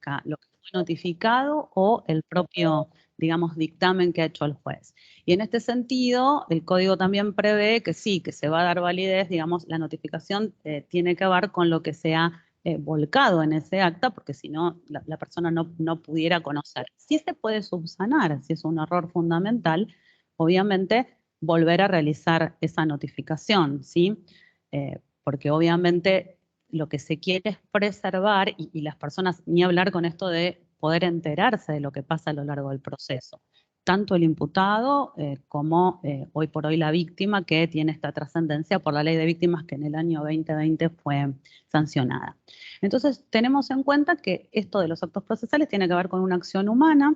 aparezca lo que fue notificado o el propio, digamos, dictamen que ha hecho el juez. Y en este sentido, el código también prevé que sí, que se va a dar validez, digamos, la notificación tiene que ver con lo que se ha volcado en ese acta, porque si no, la persona no pudiera conocer. Sí se puede subsanar, si es un error fundamental, obviamente volver a realizar esa notificación, ¿sí? Porque obviamente lo que se quiere es preservar y las personas, ni hablar con esto de poder enterarse de lo que pasa a lo largo del proceso. Tanto el imputado como hoy por hoy la víctima, que tiene esta trascendencia por la ley de víctimas que en el año 2020 fue sancionada. Entonces, tenemos en cuenta que esto de los actos procesales tiene que ver con una acción humana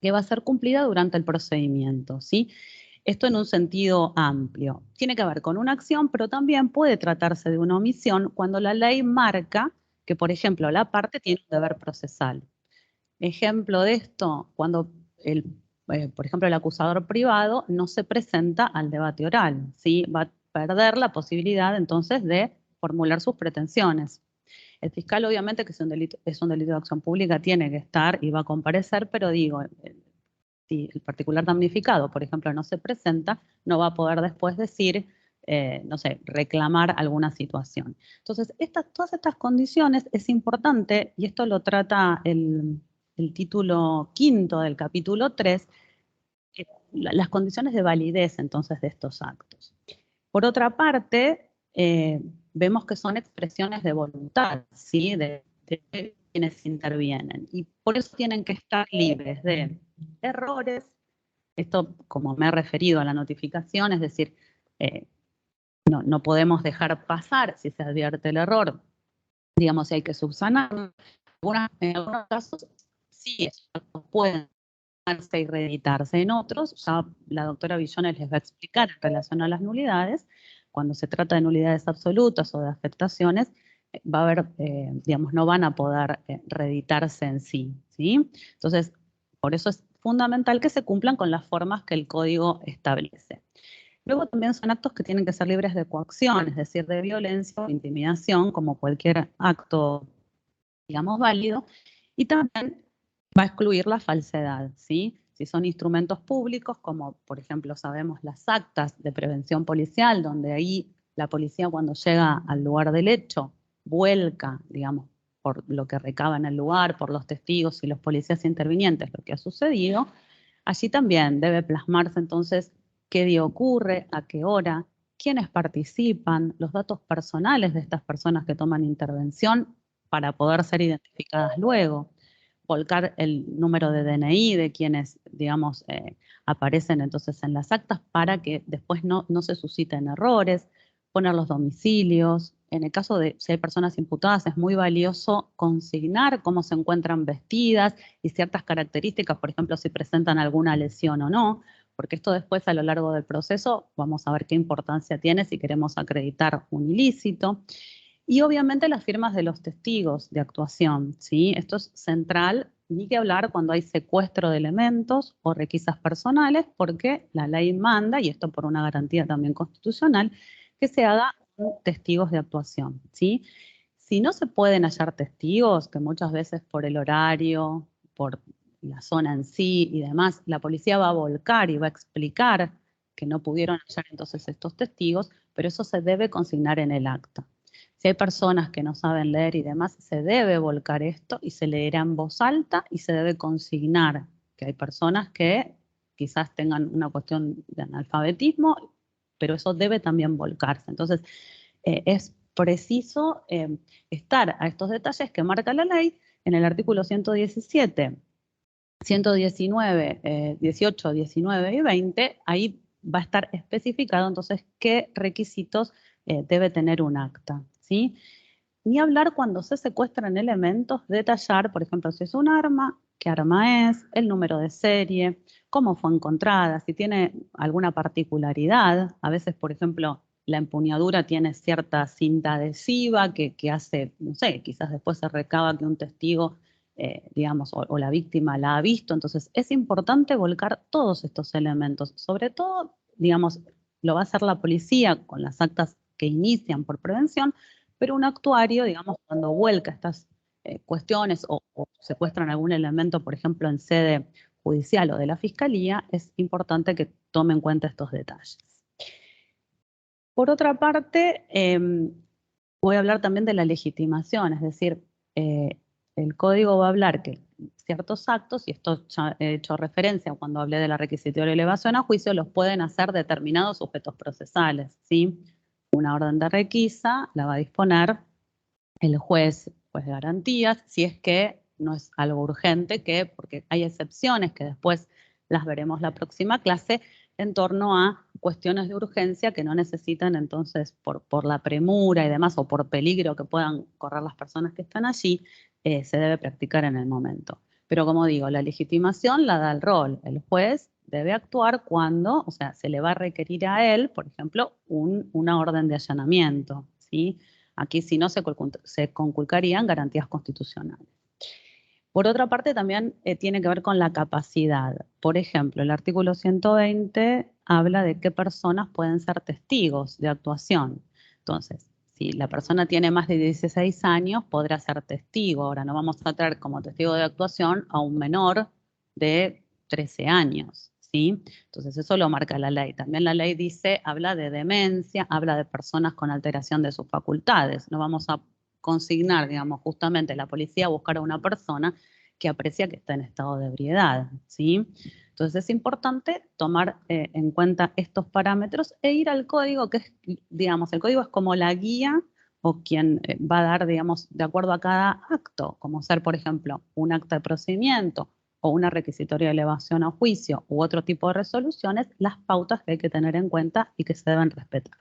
que va a ser cumplida durante el procedimiento, ¿sí? Esto en un sentido amplio. Tiene que ver con una acción, pero también puede tratarse de una omisión cuando la ley marca que, por ejemplo, la parte tiene un deber procesal. Ejemplo de esto, cuando, por ejemplo, el acusador privado no se presenta al debate oral, ¿sí? Va a perder la posibilidad entonces de formular sus pretensiones. El fiscal, obviamente, que es un delito de acción pública, tiene que estar y va a comparecer, pero digo, si el particular damnificado, por ejemplo, no se presenta, no va a poder después decir, no sé, reclamar alguna situación. Entonces, todas estas condiciones es importante, y esto lo trata el título quinto del capítulo 3, las condiciones de validez entonces de estos actos. Por otra parte, vemos que son expresiones de voluntad, ¿sí? de quienes intervienen, y por eso tienen que estar libres de errores. Esto, como me he referido a la notificación, es decir, no podemos dejar pasar si se advierte el error, digamos, si hay que subsanarlo. En algunos casos, sí, pueden y reeditarse. En otros, ya la doctora Villones les va a explicar en relación a las nulidades, cuando se trata de nulidades absolutas o de afectaciones, va a haber, digamos, no van a poder reeditarse en sí, ¿sí? Entonces, por eso es fundamental que se cumplan con las formas que el código establece. Luego también son actos que tienen que ser libres de coacción, es decir, de violencia o intimidación, como cualquier acto, digamos, válido, y también va a excluir la falsedad, ¿sí? Si son instrumentos públicos, como por ejemplo sabemos las actas de prevención policial, donde ahí la policía cuando llega al lugar del hecho vuelca, digamos, por lo que recaba en el lugar, por los testigos y los policías intervinientes, lo que ha sucedido, allí también debe plasmarse entonces qué día ocurre, a qué hora, quiénes participan, los datos personales de estas personas que toman intervención para poder ser identificadas luego, volcar el número de DNI de quienes, digamos, aparecen entonces en las actas para que después no se susciten errores, poner los domicilios. En el caso de si hay personas imputadas es muy valioso consignar cómo se encuentran vestidas y ciertas características, por ejemplo, si presentan alguna lesión o no, porque esto después a lo largo del proceso vamos a ver qué importancia tiene si queremos acreditar un ilícito. Y obviamente las firmas de los testigos de actuación, ¿sí? Esto es central, ni que hablar cuando hay secuestro de elementos o requisas personales, porque la ley manda, y esto por una garantía también constitucional, que se haga con testigos de actuación, ¿sí? Si no se pueden hallar testigos, que muchas veces por el horario, por la zona en sí y demás, la policía va a volcar y va a explicar que no pudieron hallar entonces estos testigos, pero eso se debe consignar en el acta. Si hay personas que no saben leer y demás, se debe volcar esto y se leerá en voz alta y se debe consignar que hay personas que quizás tengan una cuestión de analfabetismo, pero eso debe también volcarse. Entonces, es preciso estar a estos detalles que marca la ley en el artículo 117, 119, 18, 19 y 20, ahí va a estar especificado entonces qué requisitos debe tener un acta, ¿sí? Ni hablar cuando se secuestran elementos, detallar, por ejemplo, si es un arma, qué arma es, el número de serie, cómo fue encontrada, si tiene alguna particularidad. A veces, por ejemplo, la empuñadura tiene cierta cinta adhesiva que hace, no sé, quizás después se recaba que un testigo, digamos, o la víctima la ha visto. Entonces, es importante volcar todos estos elementos. Sobre todo, digamos, lo va a hacer la policía con las actas que inician por prevención, pero un actuario, digamos, cuando vuelca cuestiones o secuestran algún elemento, por ejemplo, en sede judicial o de la fiscalía, es importante que tome en cuenta estos detalles. Por otra parte, voy a hablar también de la legitimación, es decir, el código va a hablar que ciertos actos, y esto ya he hecho referencia cuando hablé de la requisitoria de elevación a juicio, los pueden hacer determinados sujetos procesales, ¿sí? Una orden de requisa la va a disponer el juez de garantías, si es que no es algo urgente, porque hay excepciones que después las veremos la próxima clase, en torno a cuestiones de urgencia que no necesitan entonces por la premura y demás o por peligro que puedan correr las personas que están allí, se debe practicar en el momento. Pero como digo, la legitimación la da el rol. El juez debe actuar cuando, o sea, se le va a requerir a él, por ejemplo, una orden de allanamiento, ¿sí? Aquí si no se conculcarían garantías constitucionales. Por otra parte, también tiene que ver con la capacidad. Por ejemplo, el artículo 120 habla de qué personas pueden ser testigos de actuación. Entonces, si la persona tiene más de 16 años, podrá ser testigo. Ahora, no vamos a traer como testigo de actuación a un menor de 13 años, ¿sí? Entonces, eso lo marca la ley. También la ley dice, habla de demencia, habla de personas con alteración de sus facultades. No vamos a consignar, digamos, justamente la policía a buscar a una persona que aprecia que está en estado de ebriedad, ¿sí? Entonces es importante tomar en cuenta estos parámetros e ir al código, que es, digamos, el código es como la guía o quien va a dar, digamos, de acuerdo a cada acto, como ser, por ejemplo, un acta de procedimiento o una requisitoria de elevación a juicio u otro tipo de resoluciones, las pautas que hay que tener en cuenta y que se deben respetar.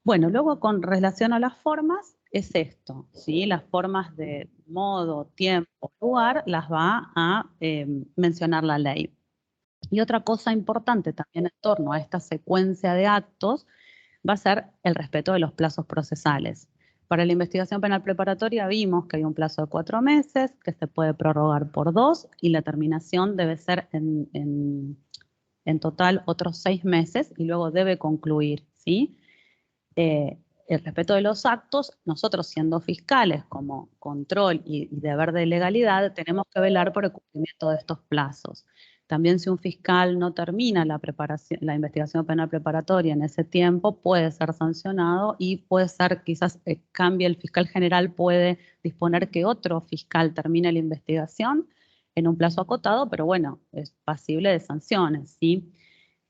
Bueno, luego con relación a las formas, es esto, ¿sí? Las formas de modo, tiempo, lugar, las va a mencionar la ley. Y otra cosa importante también en torno a esta secuencia de actos va a ser el respeto de los plazos procesales. Para la investigación penal preparatoria vimos que hay un plazo de 4 meses, que se puede prorrogar por 2 y la terminación debe ser en total otros 6 meses y luego debe concluir, ¿sí? El respeto de los actos, nosotros siendo fiscales como control y deber de legalidad, tenemos que velar por el cumplimiento de estos plazos. También si un fiscal no termina la investigación penal preparatoria en ese tiempo, puede ser sancionado y puede ser, quizás cambie el fiscal general, puede disponer que otro fiscal termine la investigación en un plazo acotado, pero bueno, es pasible de sanciones, ¿sí?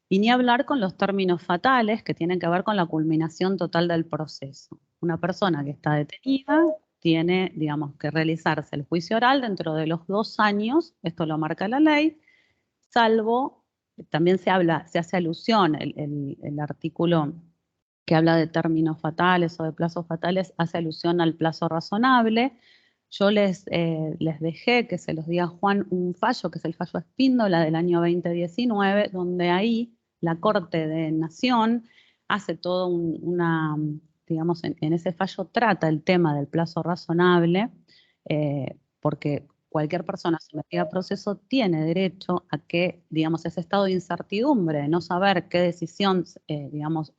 Y ni hablar con los términos fatales que tienen que ver con la culminación total del proceso. Una persona que está detenida tiene, digamos, que realizarse el juicio oral dentro de los 2 años, esto lo marca la ley, salvo, también se hace alusión, el artículo que habla de términos fatales o de plazos fatales hace alusión al plazo razonable. Yo les dejé que se los diga Juan un fallo, que es el fallo Espíndola del año 2019, donde ahí la Corte de Nación hace todo digamos, en ese fallo trata el tema del plazo razonable, porque cualquier persona sometida a proceso tiene derecho a que, digamos, ese estado de incertidumbre, de no saber qué decisión, digamos,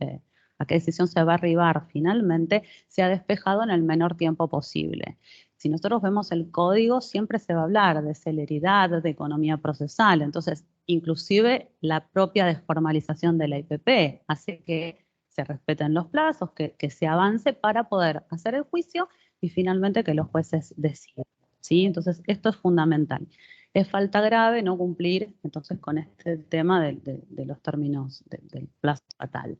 a qué decisión se va a arribar finalmente, sea despejado en el menor tiempo posible. Si nosotros vemos el código, siempre se va a hablar de celeridad, de economía procesal, entonces inclusive la propia desformalización de la IPP hace que se respeten los plazos, que se avance para poder hacer el juicio y finalmente que los jueces decidan, ¿sí? Entonces esto es fundamental. Es falta grave no cumplir entonces con este tema de los términos del plazo fatal.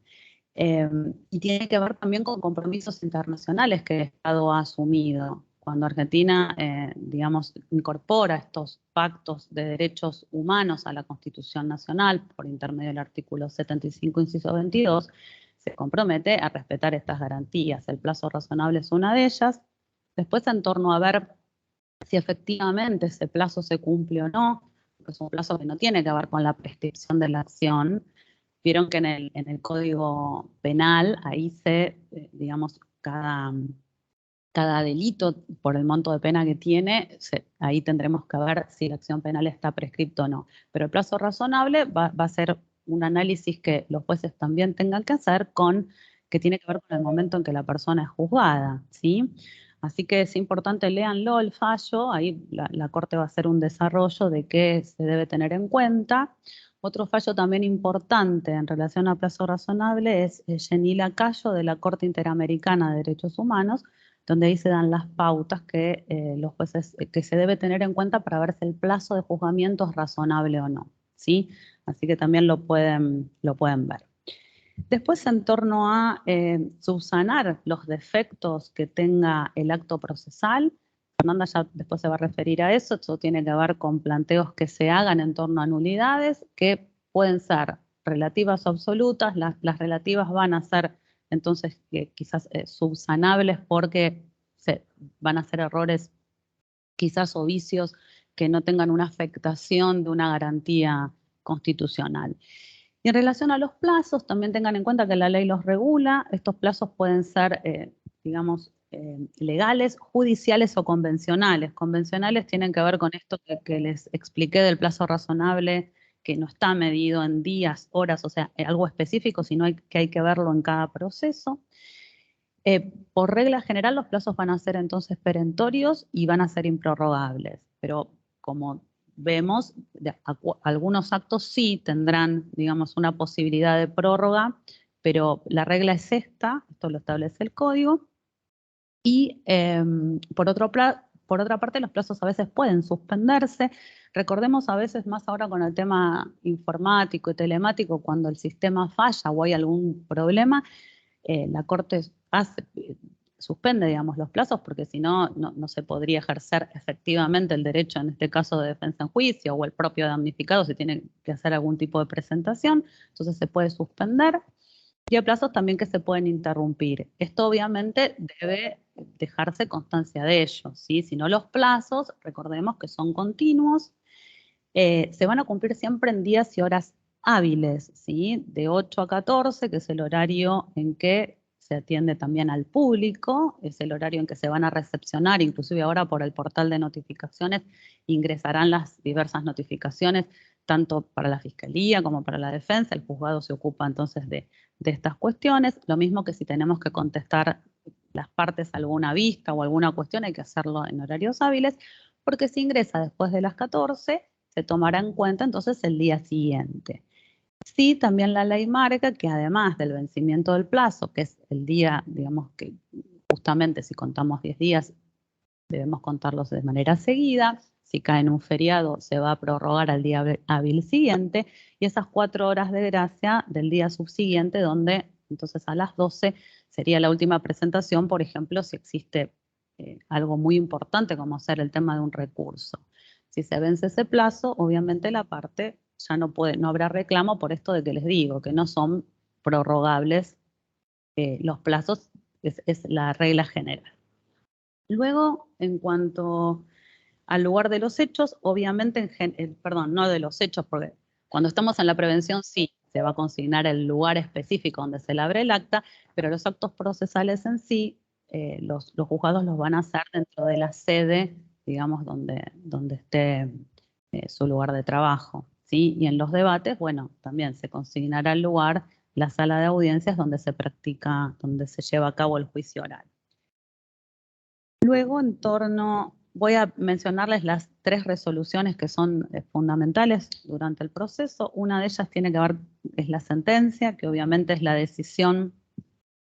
Y tiene que ver también con compromisos internacionales que el Estado ha asumido. Cuando Argentina, digamos, incorpora estos pactos de derechos humanos a la Constitución Nacional por intermedio del artículo 75, inciso 22, se compromete a respetar estas garantías. El plazo razonable es una de ellas. Después, en torno a ver si efectivamente ese plazo se cumple o no, porque es un plazo que no tiene que ver con la prescripción de la acción. Vieron que en el Código Penal, ahí digamos, cada delito por el monto de pena que tiene, ahí tendremos que ver si la acción penal está prescripta o no. Pero el plazo razonable va a ser un análisis que los jueces también tengan que hacer que tiene que ver con el momento en que la persona es juzgada, ¿sí? Así que es importante, léanlo el fallo, ahí la Corte va a hacer un desarrollo de qué se debe tener en cuenta. Otro fallo también importante en relación a plazo razonable es Yenila Cayo de la Corte Interamericana de Derechos Humanos, donde ahí se dan las pautas que los jueces, que se debe tener en cuenta para ver si el plazo de juzgamiento es razonable o no, ¿sí? Así que también lo pueden ver. Después, en torno a subsanar los defectos que tenga el acto procesal, Fernanda ya después se va a referir a eso. Esto tiene que ver con planteos que se hagan en torno a nulidades, que pueden ser relativas o absolutas. Las relativas van a ser entonces quizás subsanables porque van a ser errores quizás o vicios que no tengan una afectación de una garantía constitucional. Y en relación a los plazos, también tengan en cuenta que la ley los regula. Estos plazos pueden ser, digamos, legales, judiciales o convencionales. Convencionales tienen que ver con esto que les expliqué del plazo razonable, que no está medido en días, horas, o sea, algo específico, sino que hay que verlo en cada proceso. Por regla general, los plazos van a ser entonces perentorios y van a ser improrrogables, pero como vemos, algunos actos sí tendrán, digamos, una posibilidad de prórroga, pero la regla es esta, esto lo establece el código, y por otra parte, los plazos a veces pueden suspenderse. Recordemos a veces más ahora con el tema informático y telemático, cuando el sistema falla o hay algún problema, la Corte suspende, digamos, los plazos, porque si no, no se podría ejercer efectivamente el derecho, en este caso de defensa en juicio, o el propio damnificado si tiene que hacer algún tipo de presentación, entonces se puede suspender. Y hay plazos también que se pueden interrumpir. Esto obviamente debe dejarse constancia de ello, ¿sí? Si no, los plazos, recordemos que son continuos, se van a cumplir siempre en días y horas hábiles, ¿sí? De 8 a 14, que es el horario en que se atiende también al público, es el horario en que se van a recepcionar, inclusive ahora por el portal de notificaciones ingresarán las diversas notificaciones, tanto para la Fiscalía como para la Defensa. El juzgado se ocupa entonces de estas cuestiones. Lo mismo que si tenemos que contestar las partes alguna vista o alguna cuestión, hay que hacerlo en horarios hábiles, porque si ingresa después de las 14, se tomará en cuenta entonces el día siguiente. Sí, también la ley marca que además del vencimiento del plazo, que es el día, digamos que justamente si contamos 10 días, debemos contarlos de manera seguida. Si cae en un feriado, se va a prorrogar al día hábil siguiente, y esas 4 horas de gracia del día subsiguiente, donde entonces a las 12 sería la última presentación, por ejemplo, si existe algo muy importante como ser el tema de un recurso. Si se vence ese plazo, obviamente la parte ya no habrá reclamo por esto de que les digo, que no son prorrogables los plazos, es la regla general. Luego, en cuanto al lugar de los hechos, obviamente, perdón, no de los hechos, porque cuando estamos en la prevención sí se va a consignar el lugar específico donde se labre el acta, pero los actos procesales en sí, los juzgados los van a hacer dentro de la sede, digamos, donde esté su lugar de trabajo, ¿sí? Y en los debates, bueno, también se consignará el lugar, la sala de audiencias donde se practica, donde se lleva a cabo el juicio oral. Luego, voy a mencionarles las 3 resoluciones que son fundamentales durante el proceso. Una de ellas tiene que ver, es la sentencia, que obviamente es la decisión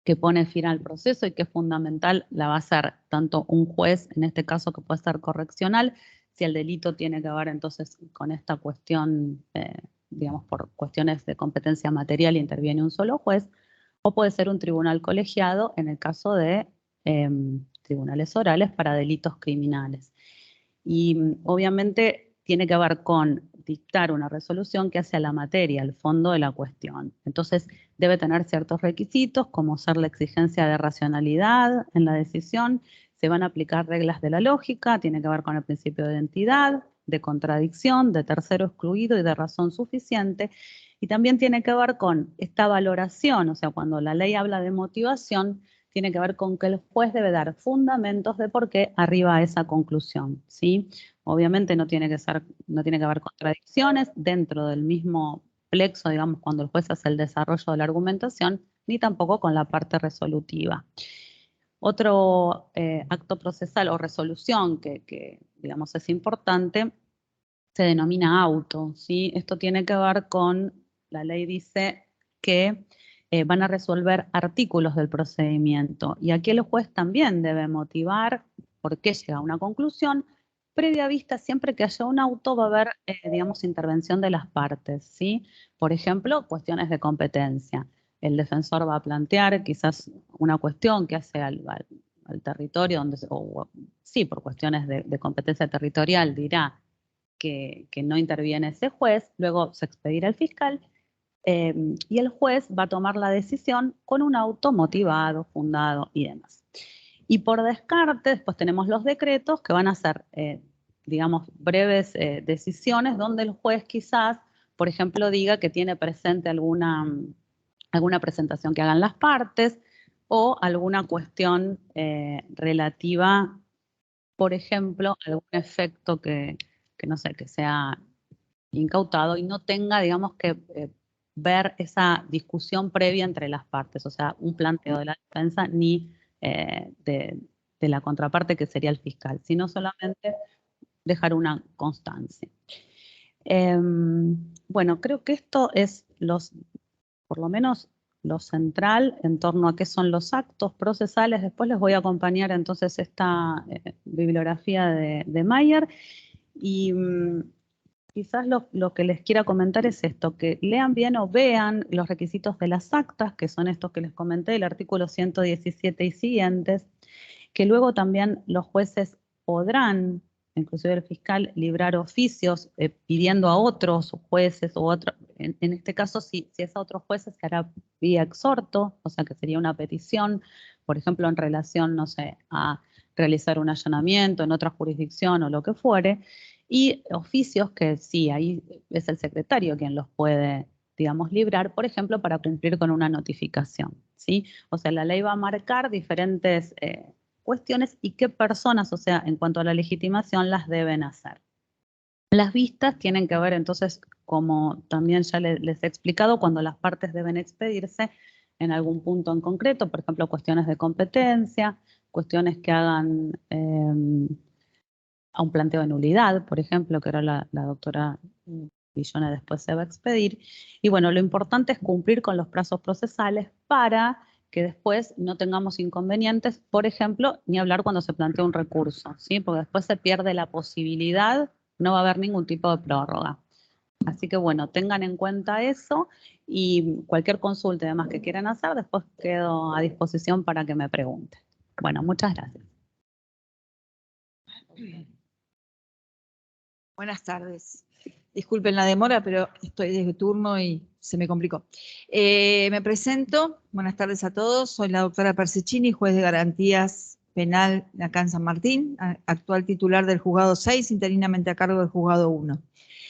que pone fin al proceso y que es fundamental, la va a hacer tanto un juez, en este caso que puede ser correccional, si el delito tiene que ver entonces con esta cuestión, digamos, por cuestiones de competencia material interviene un solo juez, o puede ser un tribunal colegiado en el caso de tribunales orales para delitos criminales. Y obviamente tiene que ver con dictar una resolución que hace a la materia, al fondo de la cuestión. Entonces debe tener ciertos requisitos, como ser la exigencia de racionalidad en la decisión. Se van a aplicar reglas de la lógica, tiene que ver con el principio de identidad, de contradicción, de tercero excluido y de razón suficiente. Y también tiene que ver con esta valoración, o sea, cuando la ley habla de motivación, tiene que ver con que el juez debe dar fundamentos de por qué arriba a esa conclusión, ¿sí? Obviamente no tiene que haber contradicciones dentro del mismo plexo, digamos, cuando el juez hace el desarrollo de la argumentación, ni tampoco con la parte resolutiva. Otro acto procesal o resolución que, digamos, es importante, se denomina auto, ¿sí? Esto tiene que ver con, la ley dice que van a resolver artículos del procedimiento y aquí el juez también debe motivar por qué llega a una conclusión. Previa vista, siempre que haya un auto va a haber, digamos, intervención de las partes, ¿sí? Por ejemplo, cuestiones de competencia. El defensor va a plantear quizás una cuestión que hace al territorio, sí, por cuestiones de competencia territorial, dirá que no interviene ese juez, luego se expedirá el fiscal y el juez va a tomar la decisión con un auto motivado, fundado y demás. Y por descarte, después tenemos los decretos que van a ser, digamos, breves decisiones donde el juez quizás, por ejemplo, diga que tiene presente alguna presentación que hagan las partes o alguna cuestión relativa, por ejemplo, algún efecto que no sé, que sea incautado y no tenga, digamos, que ver esa discusión previa entre las partes, o sea, un planteo de la defensa ni de la contraparte que sería el fiscal, sino solamente dejar una constancia. Bueno, creo que esto es por lo menos lo central en torno a qué son los actos procesales. Después les voy a acompañar entonces esta bibliografía de Mayer y quizás lo que les quiera comentar es esto, que lean bien o vean los requisitos de las actas, que son estos que les comenté, el artículo 117 y siguientes, que luego también los jueces podrán, inclusive el fiscal, librar oficios pidiendo a otros jueces o en este caso, si es a otros jueces, se hará vía exhorto, o sea que sería una petición, por ejemplo, en relación, no sé, a realizar un allanamiento en otra jurisdicción o lo que fuere, y oficios que sí, ahí es el secretario quien los puede, digamos, librar, por ejemplo, para cumplir con una notificación, ¿sí? O sea, la ley va a marcar diferentes cuestiones y qué personas, o sea, en cuanto a la legitimación, las deben hacer. Las vistas tienen que ver, entonces, como también ya les he explicado, cuando las partes deben expedirse en algún punto en concreto, por ejemplo, cuestiones de competencia, cuestiones que hagan a un planteo de nulidad, por ejemplo, que ahora la doctora Villone después se va a expedir. Y bueno, lo importante es cumplir con los plazos procesales para que después no tengamos inconvenientes, por ejemplo, ni hablar cuando se plantea un recurso, ¿sí? Porque después se pierde la posibilidad, no va a haber ningún tipo de prórroga. Así que bueno, tengan en cuenta eso y cualquier consulta además que quieran hacer, después quedo a disposición para que me pregunten. Bueno, muchas gracias. Buenas tardes. Disculpen la demora, pero estoy desde turno y se me complicó. Me presento. Buenas tardes a todos. Soy la doctora Persicini, juez de garantías penal acá en San Martín, actual titular del juzgado 6, interinamente a cargo del juzgado 1.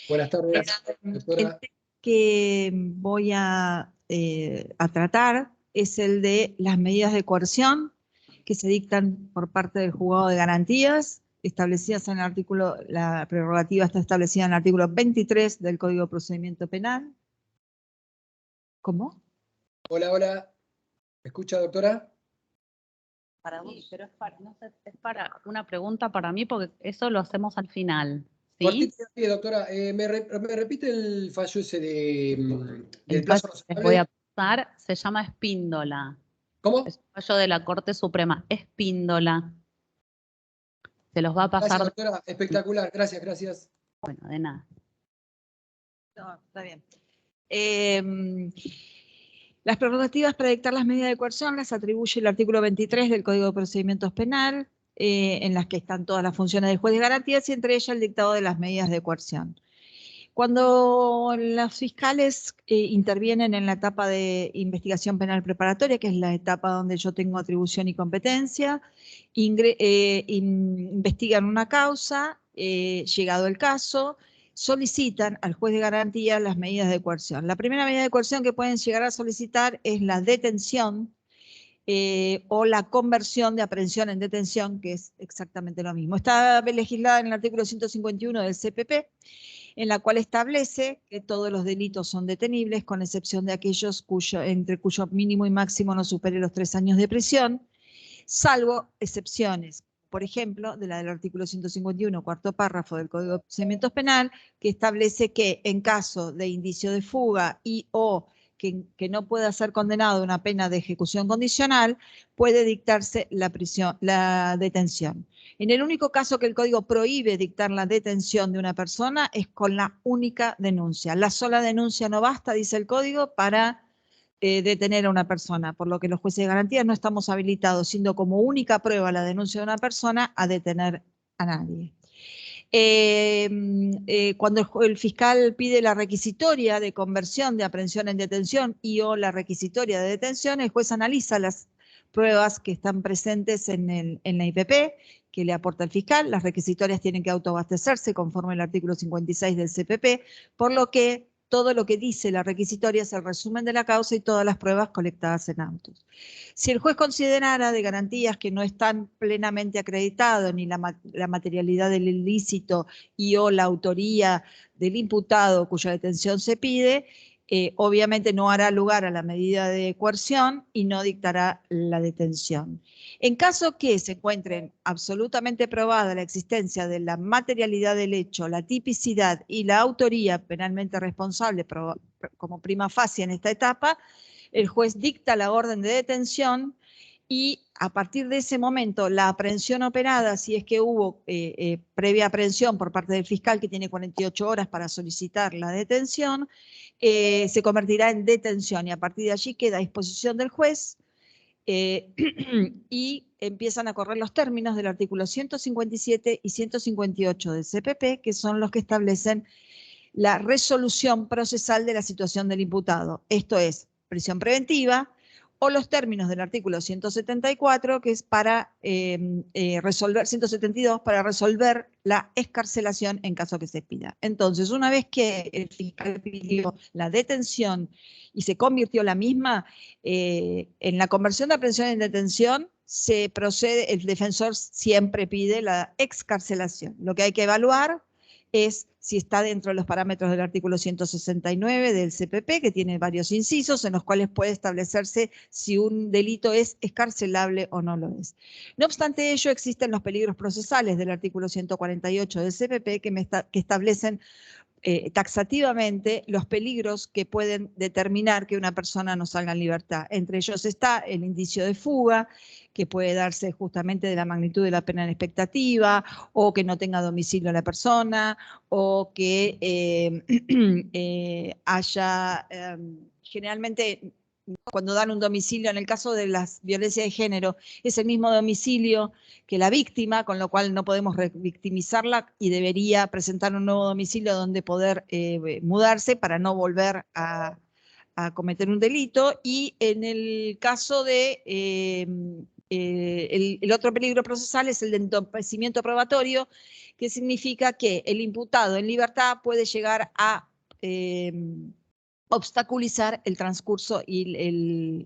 Buenas tardes, doctora. El tema que voy a tratar es el de las medidas de coerción que se dictan por parte del juzgado de garantías, establecidas en el artículo, la prerrogativa está establecida en el artículo 23 del Código de Procedimiento Penal. ¿Cómo? Hola, hola. ¿Me escucha, doctora? Para vos, pero no sé, es para una pregunta para mí, porque eso lo hacemos al final, ¿sí? Sí, doctora. ¿Me repite el fallo ese del El plazo fallo que les voy a razonable? pasar se llama Espíndola. ¿Cómo? Es un fallo de la Corte Suprema, Espíndola. Se los va a pasar. Gracias, doctora. Espectacular. Gracias, gracias. Bueno, de nada. No, está bien. Las prerrogativas para dictar las medidas de coerción las atribuye el artículo 23 del Código de Procedimientos Penal, en las que están todas las funciones del juez de garantías y entre ellas el dictado de las medidas de coerción. Cuando los fiscales intervienen en la etapa de investigación penal preparatoria, que es la etapa donde yo tengo atribución y competencia, investigan una causa, llegado el caso, solicitan al juez de garantía las medidas de coerción. La primera medida de coerción que pueden llegar a solicitar es la detención o la conversión de aprehensión en detención, que es exactamente lo mismo. Está legislada en el artículo 151 del CPP, en la cual establece que todos los delitos son detenibles, con excepción de aquellos entre cuyo mínimo y máximo no supere los 3 años de prisión, salvo excepciones. Por ejemplo, de la del artículo 151, cuarto párrafo del Código de Procedimientos Penal, que establece que en caso de indicio de fuga y o que no pueda ser condenado a una pena de ejecución condicional, puede dictarse la detención. En el único caso que el Código prohíbe dictar la detención de una persona es con la única denuncia. La sola denuncia no basta, dice el Código, para detener a una persona, por lo que los jueces de garantías no estamos habilitados, siendo como única prueba la denuncia de una persona, a detener a nadie. Cuando el fiscal pide la requisitoria de conversión de aprehensión en detención y o la requisitoria de detención, el juez analiza las pruebas que están presentes en la IPP que le aporta el fiscal. Las requisitorias tienen que autoabastecerse conforme al artículo 56 del CPP, por lo que todo lo que dice la requisitoria es el resumen de la causa y todas las pruebas colectadas en autos. Si el juez considerara de garantías que no están plenamente acreditados ni la materialidad del ilícito y o la autoría del imputado cuya detención se pide, obviamente no hará lugar a la medida de coerción y no dictará la detención. En caso que se encuentren absolutamente probada la existencia de la materialidad del hecho, la tipicidad y la autoría penalmente responsable como prima facie en esta etapa, el juez dicta la orden de detención y a partir de ese momento la aprehensión operada, si es que hubo previa aprehensión por parte del fiscal que tiene 48 horas para solicitar la detención, se convertirá en detención y a partir de allí queda a disposición del juez y empiezan a correr los términos del artículo 157 y 158 del CPP, que son los que establecen la resolución procesal de la situación del imputado. Esto es prisión preventiva, o los términos del artículo 174, que es para resolver, 172, para resolver la excarcelación en caso que se pida. Entonces, una vez que el fiscal pidió la detención y se convirtió la misma, en la conversión de aprehensión en detención, se procede, el defensor siempre pide la excarcelación. Lo que hay que evaluar es si está dentro de los parámetros del artículo 169 del CPP, que tiene varios incisos en los cuales puede establecerse si un delito es excarcelable o no lo es. No obstante ello, existen los peligros procesales del artículo 148 del CPP que establecen taxativamente los peligros que pueden determinar que una persona no salga en libertad. Entre ellos está el indicio de fuga, que puede darse justamente de la magnitud de la pena en expectativa, o que no tenga domicilio la persona, o que haya, generalmente cuando dan un domicilio, en el caso de las violencias de género, es el mismo domicilio que la víctima, con lo cual no podemos revictimizarla y debería presentar un nuevo domicilio donde poder mudarse para no volver a cometer un delito. Y en el caso de el otro peligro procesal es el de entorpecimiento probatorio, que significa que el imputado en libertad puede llegar a obstaculizar el transcurso y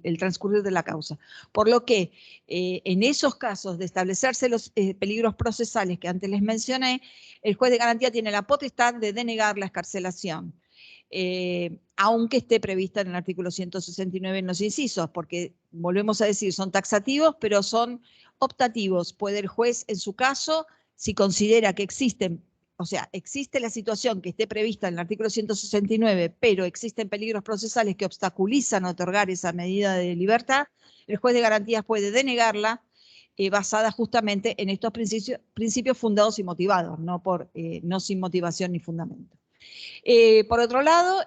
el transcurrir de la causa. Por lo que en esos casos de establecerse los peligros procesales que antes les mencioné, el juez de garantía tiene la potestad de denegar la excarcelación, aunque esté prevista en el artículo 169 en los incisos, porque volvemos a decir, son taxativos, pero son optativos. Puede el juez, en su caso, si considera que existen, o sea, existe la situación que esté prevista en el artículo 169, pero existen peligros procesales que obstaculizan otorgar esa medida de libertad, el juez de garantías puede denegarla basada justamente en estos principios fundados y motivados, no sin motivación ni fundamento. Por otro lado,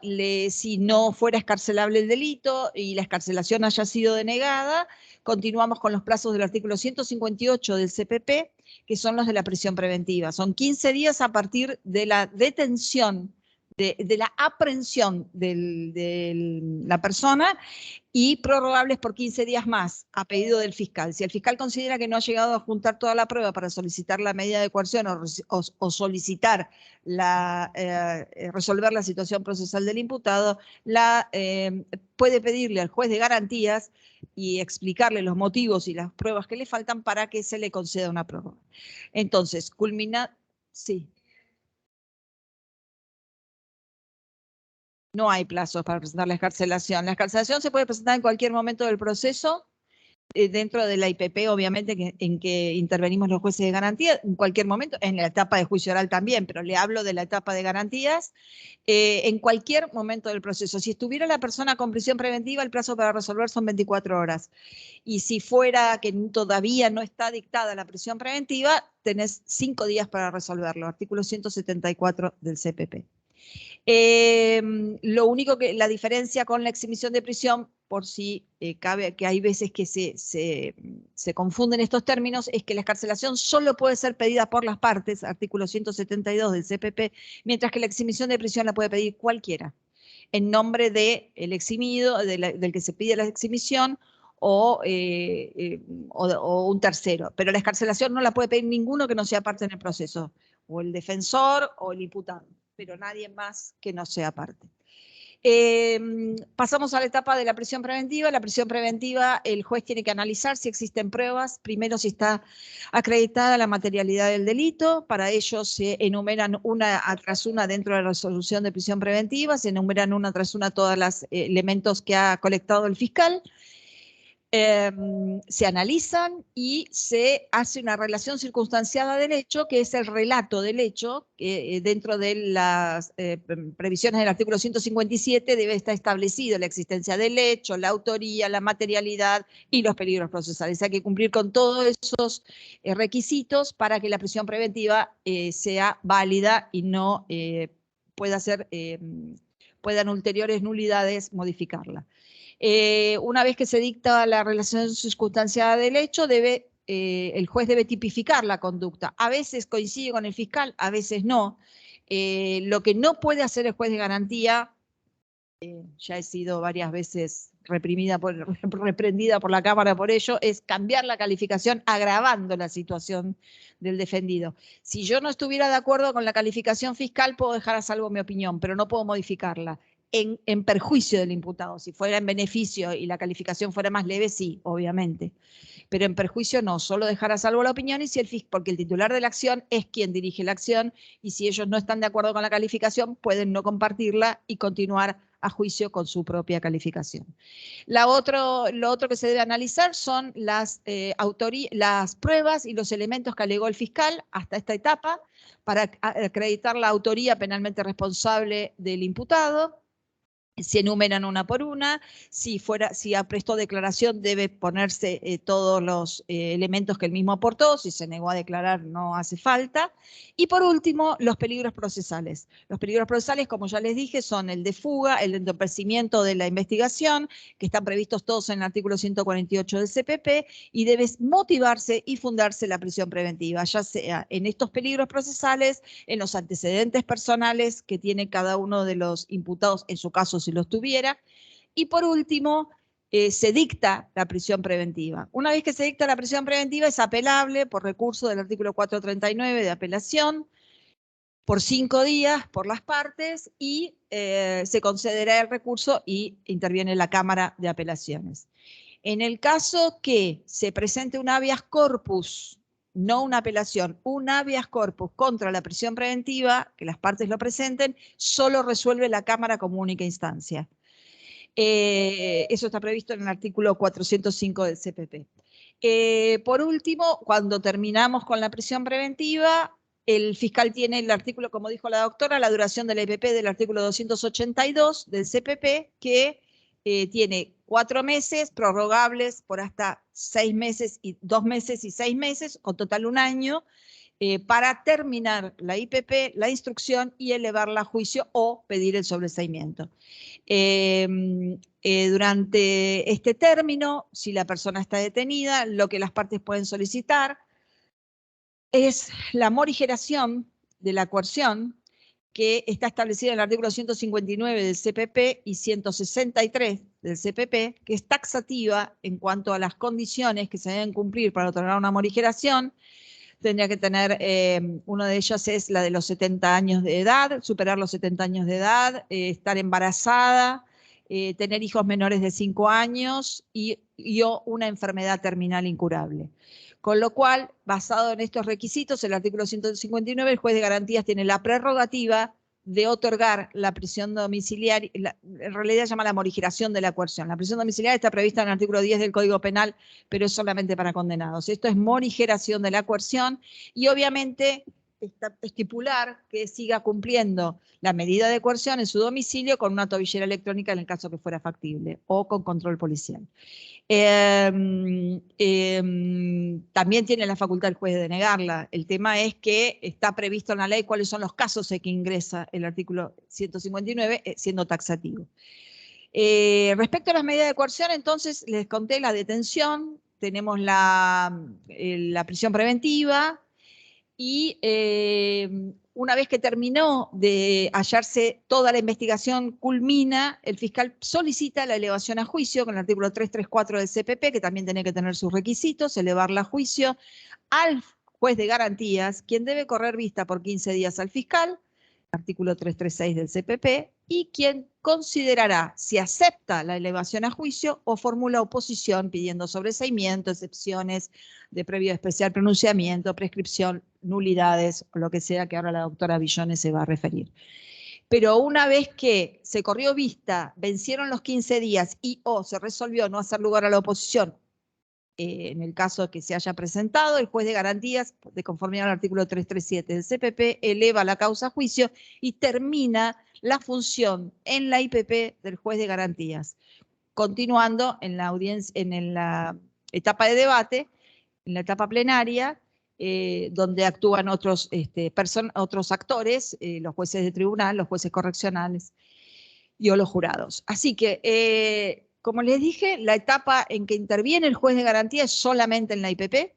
si no fuera excarcelable el delito y la excarcelación haya sido denegada, continuamos con los plazos del artículo 158 del CPP, que son los de la prisión preventiva. Son 15 días a partir de la detención, de la aprehensión de la persona, y prorrogables por 15 días más a pedido del fiscal. Si el fiscal considera que no ha llegado a juntar toda la prueba para solicitar la medida de coerción o solicitar resolver la situación procesal del imputado, puede pedirle al juez de garantías y explicarle los motivos y las pruebas que le faltan para que se le conceda una prórroga. Entonces, sí. No hay plazos para presentar la excarcelación. La excarcelación se puede presentar en cualquier momento del proceso dentro de la IPP, obviamente, en que intervenimos los jueces de garantía, en cualquier momento, en la etapa de juicio oral también, pero le hablo de la etapa de garantías, en cualquier momento del proceso. Si estuviera la persona con prisión preventiva, el plazo para resolver son 24 horas. Y si fuera que todavía no está dictada la prisión preventiva, tenés 5 días para resolverlo, artículo 174 del CPP. Lo único que la diferencia con la exhibición de prisión, por si cabe, que hay veces que se confunden estos términos, es que la excarcelación solo puede ser pedida por las partes, artículo 172 del CPP, mientras que la exhibición de prisión la puede pedir cualquiera, en nombre del eximido, del que se pide la exhibición, o un tercero. Pero la excarcelación no la puede pedir ninguno que no sea parte en el proceso, o el defensor o el imputado, pero nadie más que no sea parte. Pasamos a la etapa de la prisión preventiva. La prisión preventiva, el juez tiene que analizar si existen pruebas, primero si está acreditada la materialidad del delito, para ello se enumeran una tras una dentro de la resolución de prisión preventiva, se enumeran una tras una todos los elementos que ha colectado el fiscal. Se analizan y se hace una relación circunstanciada del hecho, que es el relato del hecho, que dentro de las previsiones del artículo 157 debe estar establecido la existencia del hecho, la autoría, la materialidad y los peligros procesales. Hay que cumplir con todos esos requisitos para que la prisión preventiva sea válida y no puedan ulteriores nulidades modificarla. Una vez que se dicta la relación circunstanciada del hecho, el juez debe tipificar la conducta. A veces coincide con el fiscal, a veces no. Lo que no puede hacer el juez de garantía, ya he sido varias veces reprendida por la Cámara por ello, es cambiar la calificación agravando la situación del defendido. Si yo no estuviera de acuerdo con la calificación fiscal, puedo dejar a salvo mi opinión, pero no puedo modificarla. En perjuicio del imputado. Si fuera en beneficio y la calificación fuera más leve, sí, obviamente. Pero en perjuicio no, solo dejar a salvo la opinión y porque el titular de la acción es quien dirige la acción y si ellos no están de acuerdo con la calificación, pueden no compartirla y continuar a juicio con su propia calificación. Lo otro que se debe analizar son las pruebas y los elementos que alegó el fiscal hasta esta etapa para acreditar la autoría penalmente responsable del imputado. Se enumeran una por una, si prestó declaración debe ponerse todos los elementos que él mismo aportó, si se negó a declarar no hace falta. Y por último, los peligros procesales. Los peligros procesales, como ya les dije, son el de fuga, el de entorpecimiento de la investigación, que están previstos todos en el artículo 148 del CPP, y debe motivarse y fundarse la prisión preventiva, ya sea en estos peligros procesales, en los antecedentes personales que tiene cada uno de los imputados, en su caso si los tuviera, y por último, se dicta la prisión preventiva. Una vez que se dicta la prisión preventiva es apelable por recurso del artículo 439 de apelación, por 5 días por las partes y se concederá el recurso y interviene la Cámara de Apelaciones. En el caso que se presente un habeas corpus, no una apelación, un habeas corpus contra la prisión preventiva, que las partes lo presenten, solo resuelve la Cámara como única instancia. Eso está previsto en el artículo 405 del CPP. Por último, cuando terminamos con la prisión preventiva, el fiscal tiene el artículo, como dijo la doctora, la duración de la IPP del artículo 282 del CPP, que tiene 4 meses prorrogables por hasta 6 meses, 2 meses y 6 meses, o total 1 año, para terminar la IPP, la instrucción y elevarla a juicio o pedir el sobreseimiento. Durante este término, si la persona está detenida, lo que las partes pueden solicitar es la morigeración de la coerción, que está establecida en el artículo 159 del CPP y 163 del CPP, que es taxativa en cuanto a las condiciones que se deben cumplir para otorgar una morigeración. Tendría que tener, una de ellas es la de los 70 años de edad, superar los 70 años de edad, estar embarazada, tener hijos menores de 5 años o una enfermedad terminal incurable. Con lo cual, basado en estos requisitos, el artículo 159, el juez de garantías tiene la prerrogativa de otorgar la prisión domiciliaria, en realidad se llama la morigeración de la coerción. La prisión domiciliaria está prevista en el artículo 10 del Código Penal, pero es solamente para condenados. Esto es morigeración de la coerción y obviamente estipular que siga cumpliendo la medida de coerción en su domicilio con una tobillera electrónica en el caso que fuera factible o con control policial. También tiene la facultad el juez de denegarla. El tema es que está previsto en la ley cuáles son los casos en que ingresa el artículo 159, siendo taxativo. Respecto a las medidas de coerción, entonces les conté la detención, tenemos la prisión preventiva y una vez que terminó de hallarse toda la investigación, culmina, el fiscal solicita la elevación a juicio con el artículo 334 del CPP, que también tiene que tener sus requisitos, elevarla a juicio al juez de garantías, quien debe correr vista por 15 días al fiscal, artículo 336 del CPP, y quien considerará si acepta la elevación a juicio o formula oposición pidiendo sobreseimiento, excepciones de previo especial pronunciamiento, prescripción, nulidades, o lo que sea que ahora la doctora Villone se va a referir. Pero una vez que se corrió vista, vencieron los 15 días y o se resolvió no hacer lugar a la oposición, en el caso que se haya presentado, el juez de garantías, de conformidad al artículo 337 del CPP, eleva la causa a juicio y termina la función en la IPP del juez de garantías, continuando en la audiencia, en la etapa de debate, en la etapa plenaria, donde actúan otros actores, los jueces de tribunal, los jueces correccionales y o los jurados. Así que, como les dije, la etapa en que interviene el juez de garantía es solamente en la IPP.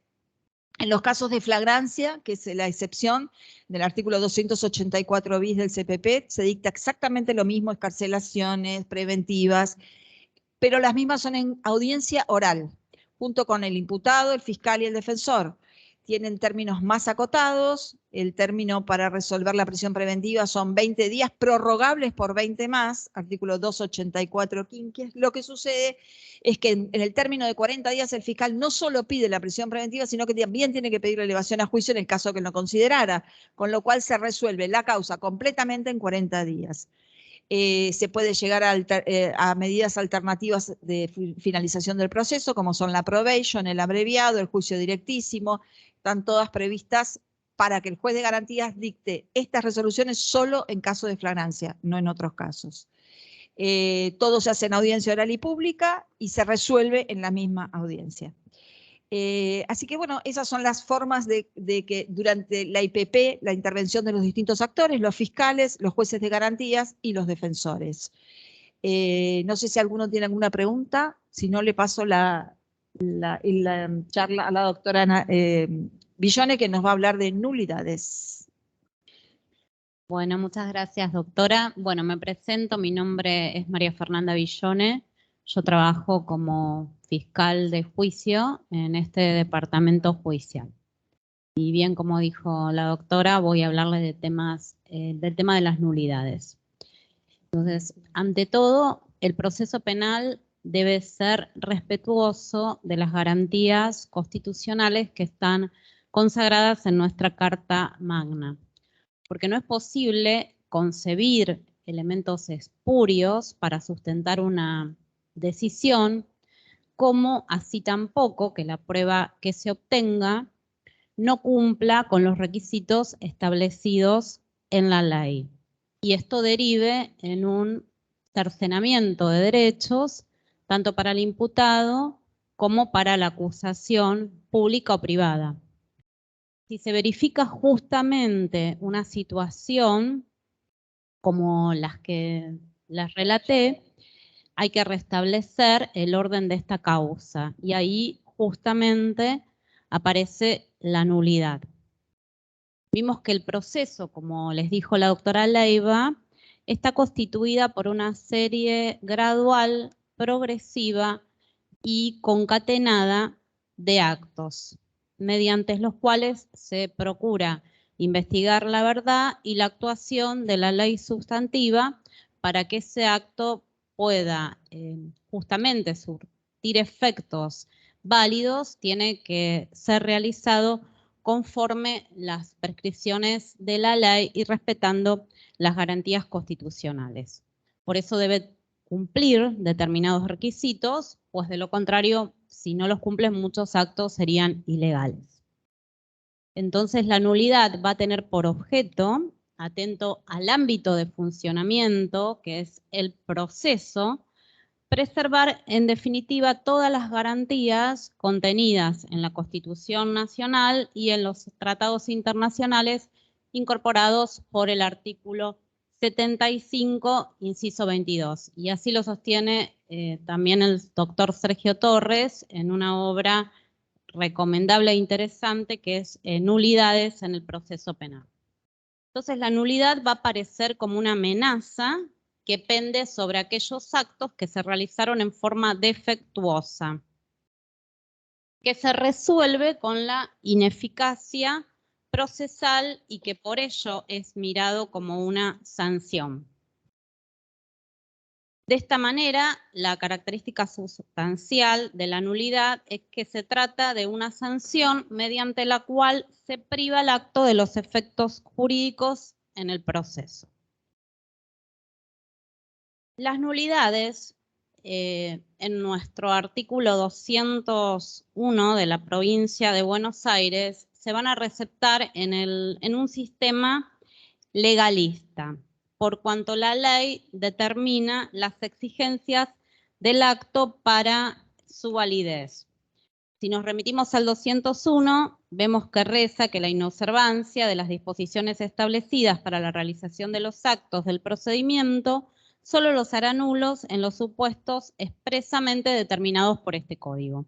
En los casos de flagrancia, que es la excepción del artículo 284 bis del CPP, se dicta exactamente lo mismo, excarcelaciones preventivas, pero las mismas son en audiencia oral, junto con el imputado, el fiscal y el defensor. Tienen términos más acotados, el término para resolver la prisión preventiva son 20 días, prorrogables por 20 más, artículo 284 quinquies. Lo que sucede es que en el término de 40 días el fiscal no solo pide la prisión preventiva, sino que también tiene que pedir la elevación a juicio en el caso que lo considerara, con lo cual se resuelve la causa completamente en 40 días. Se puede llegar a medidas alternativas de finalización del proceso, como son la probation, el abreviado, el juicio directísimo, están todas previstas para que el juez de garantías dicte estas resoluciones solo en caso de flagrancia, no en otros casos. Todo se hace en audiencia oral y pública y se resuelve en la misma audiencia. Así que bueno, esas son las formas de que durante la IPP, la intervención de los distintos actores, los fiscales, los jueces de garantías y los defensores. No sé si alguno tiene alguna pregunta, si no le paso la charla a la doctora Villone, que nos va a hablar de nulidades. Bueno, muchas gracias, doctora. Bueno, me presento, mi nombre es María Fernanda Villone. Yo trabajo como fiscal de juicio en este departamento judicial. Y bien, como dijo la doctora, voy a hablarle de del tema de las nulidades. Entonces, ante todo, el proceso penal debe ser respetuoso de las garantías constitucionales que están consagradas en nuestra Carta Magna. Porque no es posible concebir elementos espurios para sustentar una decisión, como así tampoco que la prueba que se obtenga no cumpla con los requisitos establecidos en la ley. Y esto derive en un cercenamiento de derechos, tanto para el imputado como para la acusación pública o privada. Si se verifica justamente una situación como las que les relaté, hay que restablecer el orden de esta causa y ahí justamente aparece la nulidad. Vimos que el proceso, como les dijo la doctora Leiva, está constituida por una serie gradual, progresiva y concatenada de actos, mediante los cuales se procura investigar la verdad y la actuación de la ley sustantiva para que ese acto pueda justamente surtir efectos válidos, tiene que ser realizado conforme las prescripciones de la ley y respetando las garantías constitucionales. Por eso debe cumplir determinados requisitos, pues de lo contrario, si no los cumplen, muchos actos serían ilegales. Entonces, la nulidad va a tener por objeto, atento al ámbito de funcionamiento, que es el proceso, preservar en definitiva todas las garantías contenidas en la Constitución Nacional y en los tratados internacionales incorporados por el artículo 75, inciso 22. Y así lo sostiene también el doctor Sergio Torres en una obra recomendable e interesante que es Nulidades en el proceso penal. Entonces la nulidad va a aparecer como una amenaza que pende sobre aquellos actos que se realizaron en forma defectuosa, que se resuelve con la ineficacia procesal y que por ello es mirado como una sanción. De esta manera, la característica sustancial de la nulidad es que se trata de una sanción mediante la cual se priva el acto de los efectos jurídicos en el proceso. Las nulidades, en nuestro artículo 201 de la provincia de Buenos Aires, se van a receptar en un sistema legalista, por cuanto la ley determina las exigencias del acto para su validez. Si nos remitimos al 201, vemos que reza que la inobservancia de las disposiciones establecidas para la realización de los actos del procedimiento solo los hará nulos en los supuestos expresamente determinados por este código.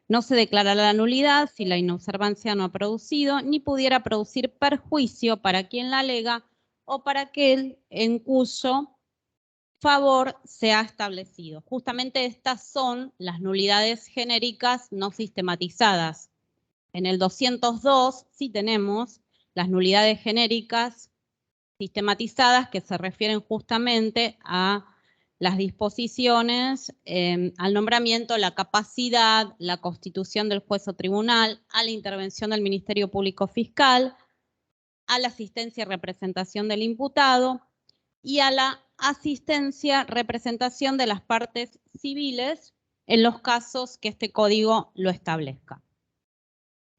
No se declarará la nulidad si la inobservancia no ha producido ni pudiera producir perjuicio para quien la alega o para aquel en cuyo favor se ha establecido. Justamente estas son las nulidades genéricas no sistematizadas. En el 202 sí tenemos las nulidades genéricas sistematizadas que se refieren justamente a las disposiciones, al nombramiento, la capacidad, la constitución del juez o tribunal, a la intervención del Ministerio Público Fiscal, a la asistencia y representación del imputado y a la asistencia, representación de las partes civiles en los casos que este código lo establezca.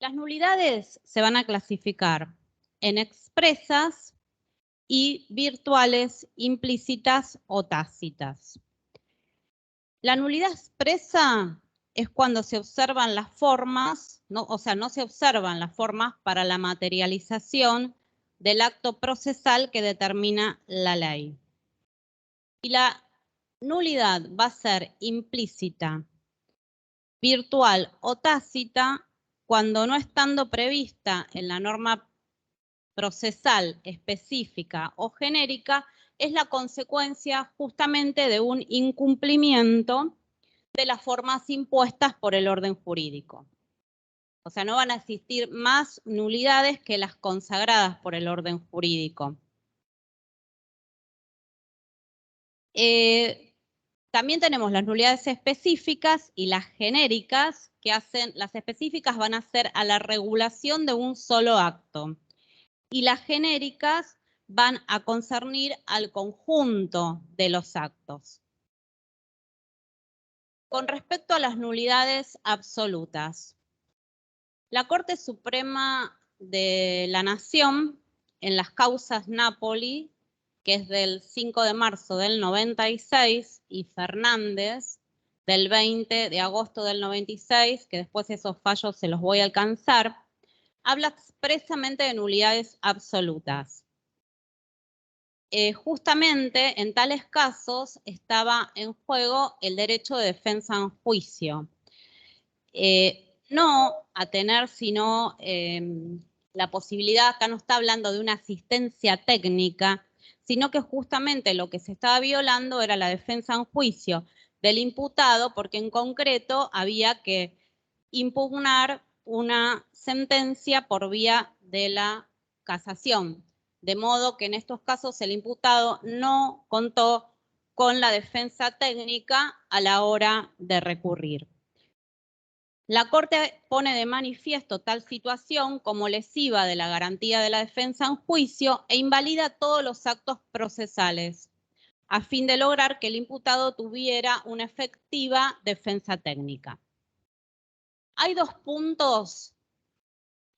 Las nulidades se van a clasificar en expresas y virtuales, implícitas o tácitas. La nulidad expresa es cuando se observan las formas, no se observan las formas para la materialización del acto procesal que determina la ley. Y la nulidad va a ser implícita, virtual o tácita cuando no estando prevista en la norma procesal específica o genérica, es la consecuencia justamente de un incumplimiento de las formas impuestas por el orden jurídico. O sea, no van a existir más nulidades que las consagradas por el orden jurídico. También tenemos las nulidades específicas y las genéricas, que hacen, las específicas van a ser a la regulación de un solo acto. Y las genéricas van a concernir al conjunto de los actos. Con respecto a las nulidades absolutas, la Corte Suprema de la Nación, en las causas Napoli, que es del 5 de marzo del 96, y Fernández, del 20 de agosto del 96, que después esos fallos se los voy a alcanzar, habla expresamente de nulidades absolutas. Justamente en tales casos estaba en juego el derecho de defensa en juicio. No a tener sino la posibilidad, acá no está hablando de una asistencia técnica, sino que justamente lo que se estaba violando era la defensa en juicio del imputado, porque en concreto había que impugnar una sentencia por vía de la casación. De modo que en estos casos el imputado no contó con la defensa técnica a la hora de recurrir. La Corte pone de manifiesto tal situación como lesiva de la garantía de la defensa en juicio e invalida todos los actos procesales, a fin de lograr que el imputado tuviera una efectiva defensa técnica. Hay dos puntos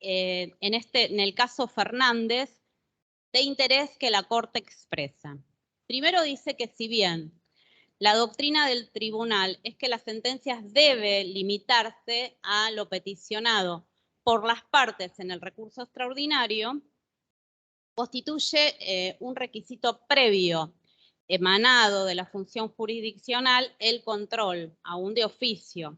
en el caso Fernández de interés que la Corte expresa. Primero dice que si bien la doctrina del tribunal es que las sentencias deben limitarse a lo peticionado por las partes en el recurso extraordinario, constituye un requisito previo emanado de la función jurisdiccional el control, aún de oficio,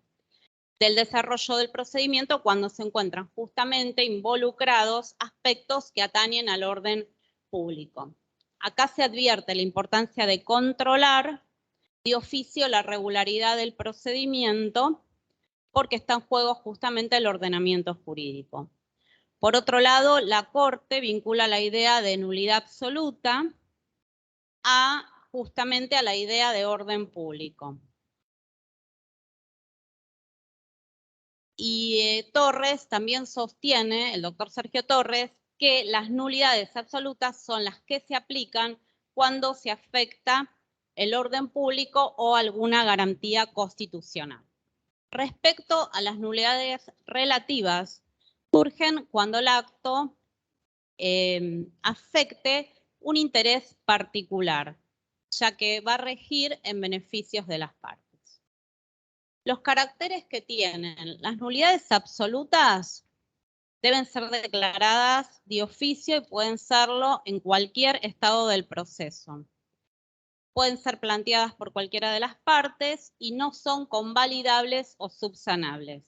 del desarrollo del procedimiento cuando se encuentran justamente involucrados aspectos que atañen al orden público. Acá se advierte la importancia de controlar de oficio la regularidad del procedimiento porque está en juego justamente el ordenamiento jurídico. Por otro lado, la Corte vincula la idea de nulidad absoluta justamente a la idea de orden público. Y Torres también sostiene, el doctor Sergio Torres, que las nulidades absolutas son las que se aplican cuando se afecta el orden público o alguna garantía constitucional. Respecto a las nulidades relativas, surgen cuando el acto afecte un interés particular, ya que va a regir en beneficios de las partes. Los caracteres que tienen las nulidades absolutas deben ser declaradas de oficio y pueden serlo en cualquier estado del proceso. Pueden ser planteadas por cualquiera de las partes y no son convalidables o subsanables.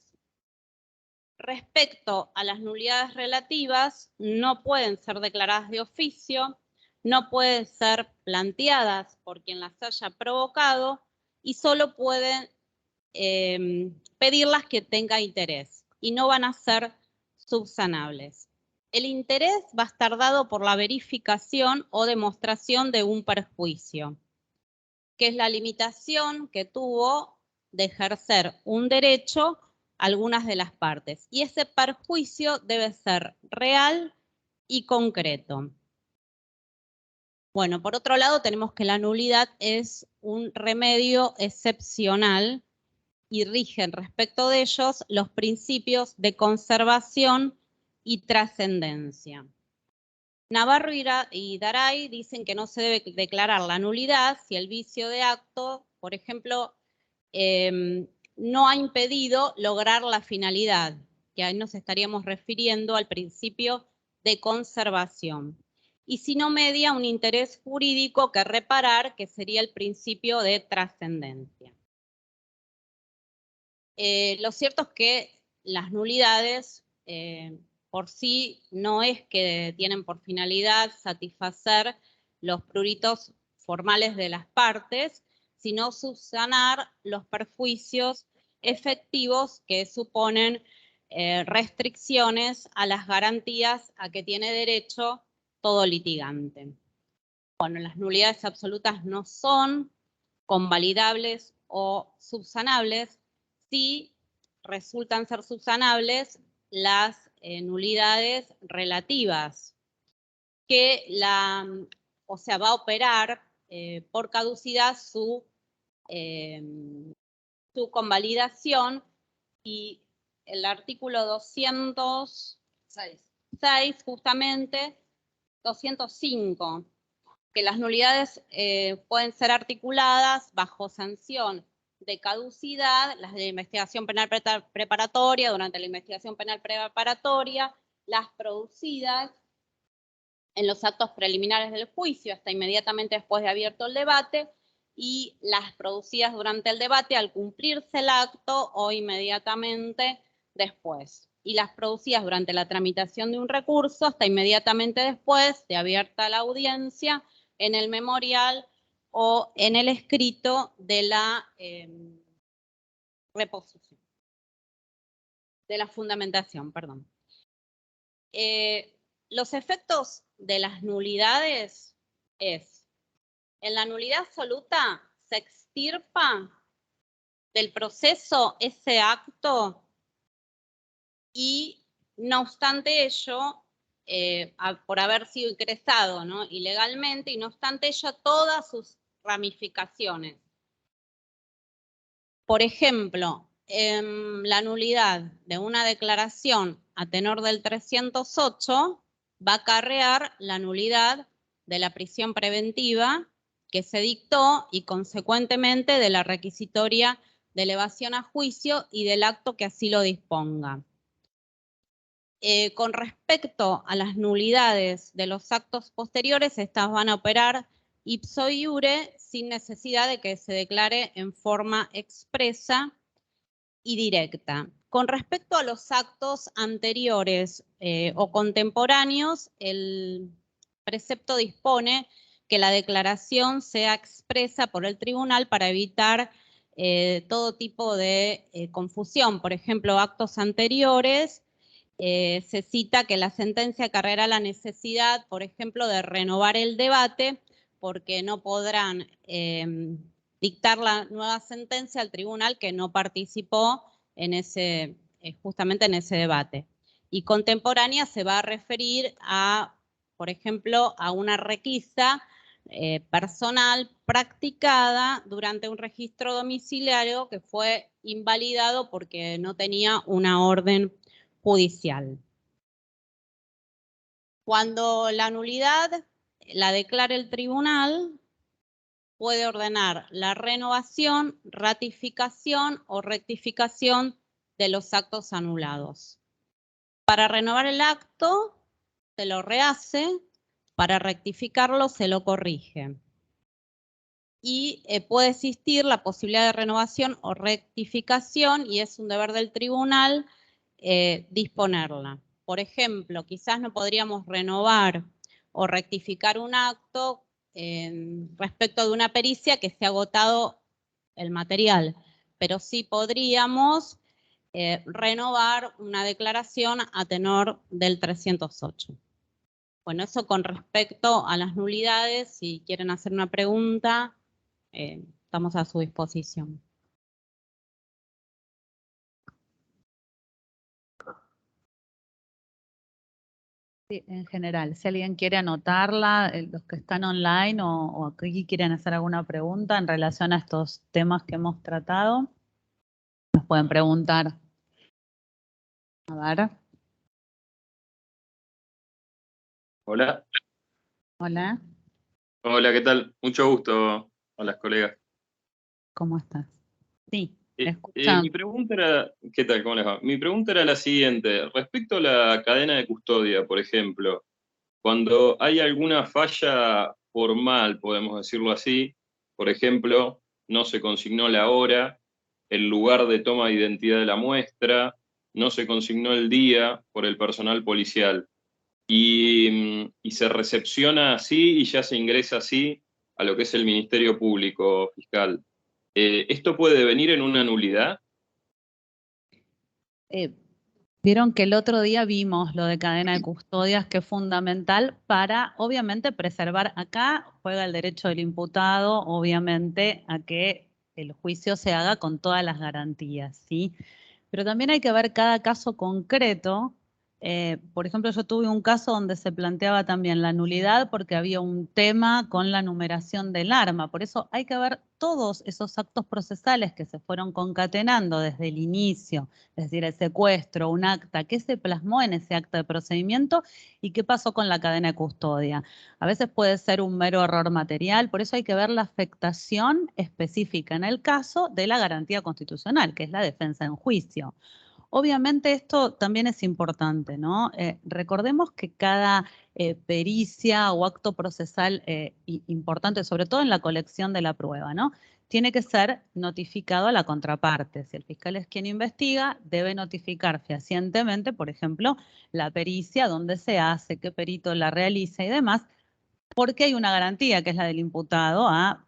Respecto a las nulidades relativas, no pueden ser declaradas de oficio, no pueden ser planteadas por quien las haya provocado y solo pueden pedirlas que tenga interés y no van a ser subsanables. El interés va a estar dado por la verificación o demostración de un perjuicio, que es la limitación que tuvo de ejercer un derecho algunas de las partes. Y ese perjuicio debe ser real y concreto. Bueno, por otro lado, tenemos que la nulidad es un remedio excepcional y rigen respecto de ellos los principios de conservación y trascendencia. Navarro y Daray dicen que no se debe declarar la nulidad si el vicio de acto, por ejemplo, no ha impedido lograr la finalidad, que ahí nos estaríamos refiriendo al principio de conservación. Y si no media un interés jurídico que reparar, que sería el principio de trascendencia. Lo cierto es que las nulidades por sí no es que tienen por finalidad satisfacer los pruritos formales de las partes, sino subsanar los perjuicios efectivos que suponen restricciones a las garantías a que tiene derecho todo litigante. Bueno, las nulidades absolutas no son convalidables o subsanables, si resultan ser subsanables las nulidades relativas, que va a operar por caducidad su convalidación, y el artículo 206, justamente 205, que las nulidades pueden ser articuladas bajo sanción de caducidad, las de investigación penal preparatoria, durante la investigación penal preparatoria, las producidas en los actos preliminares del juicio hasta inmediatamente después de abierto el debate, y las producidas durante el debate al cumplirse el acto o inmediatamente después, y las producidas durante la tramitación de un recurso hasta inmediatamente después de abierta la audiencia, en el memorial o en el escrito de la reposición, de la fundamentación, perdón. Los efectos de las nulidades es, en la nulidad absoluta se extirpa del proceso ese acto y no obstante ello, por haber sido ingresado, ¿no?, ilegalmente, y no obstante ello, todas sus ramificaciones. Por ejemplo, la nulidad de una declaración a tenor del 308 va a acarrear la nulidad de la prisión preventiva que se dictó y consecuentemente de la requisitoria de elevación a juicio y del acto que así lo disponga. Con respecto a las nulidades de los actos posteriores, estas van a operar ipso iure sin necesidad de que se declare en forma expresa y directa. Con respecto a los actos anteriores o contemporáneos, el precepto dispone que la declaración sea expresa por el tribunal para evitar todo tipo de confusión. Por ejemplo, actos anteriores, se cita que la sentencia acarreará la necesidad, por ejemplo, de renovar el debate, porque no podrán dictar la nueva sentencia al tribunal que no participó en ese, justamente en ese debate. Y contemporánea se va a referir a, por ejemplo, a una requisa personal practicada durante un registro domiciliario que fue invalidado porque no tenía una orden judicial. Cuando la nulidad la declare el tribunal, puede ordenar la renovación, ratificación o rectificación de los actos anulados. Para renovar el acto, se lo rehace, para rectificarlo, se lo corrige. Y puede existir la posibilidad de renovación o rectificación y es un deber del tribunal disponerla. Por ejemplo, quizás no podríamos renovar o rectificar un acto respecto de una pericia que se ha agotado el material, pero sí podríamos renovar una declaración a tenor del 308. Bueno, eso con respecto a las nulidades. Si quieren hacer una pregunta, estamos a su disposición. Sí, en general, si alguien quiere anotarla, los que están online o aquí quieren hacer alguna pregunta en relación a estos temas que hemos tratado, nos pueden preguntar. A ver. Hola. Hola. Hola, ¿qué tal? Mucho gusto a las colegas. ¿Cómo estás? Sí, Mi escuchando. pregunta era, ¿qué tal? ¿Cómo les va? Mi pregunta era la siguiente, respecto a la cadena de custodia, por ejemplo, cuando hay alguna falla formal, podemos decirlo así, por ejemplo, no se consignó la hora, el lugar de toma de identidad de la muestra, no se consignó el día por el personal policial. Y se recepciona así y ya se ingresa así a lo que es el Ministerio Público Fiscal. ¿Esto puede venir en una nulidad? Vieron que el otro día vimos lo de cadena de custodias, que es fundamental para, obviamente, preservar. Acá juega el derecho del imputado, obviamente, a que el juicio se haga con todas las garantías, ¿sí? Pero también hay que ver cada caso concreto. Por ejemplo, yo tuve un caso donde se planteaba también la nulidad porque había un tema con la numeración del arma. Por eso hay que ver todos esos actos procesales que se fueron concatenando desde el inicio, es decir, el secuestro, un acta, qué se plasmó en ese acta de procedimiento y qué pasó con la cadena de custodia. A veces puede ser un mero error material, por eso hay que ver la afectación específica en el caso de la garantía constitucional, que es la defensa en juicio. Obviamente esto también es importante, ¿no? Recordemos que cada pericia o acto procesal importante, sobre todo en la colección de la prueba, ¿no?, tiene que ser notificado a la contraparte. Si el fiscal es quien investiga, debe notificar fehacientemente, por ejemplo, la pericia, dónde se hace, qué perito la realiza y demás, porque hay una garantía que es la del imputado a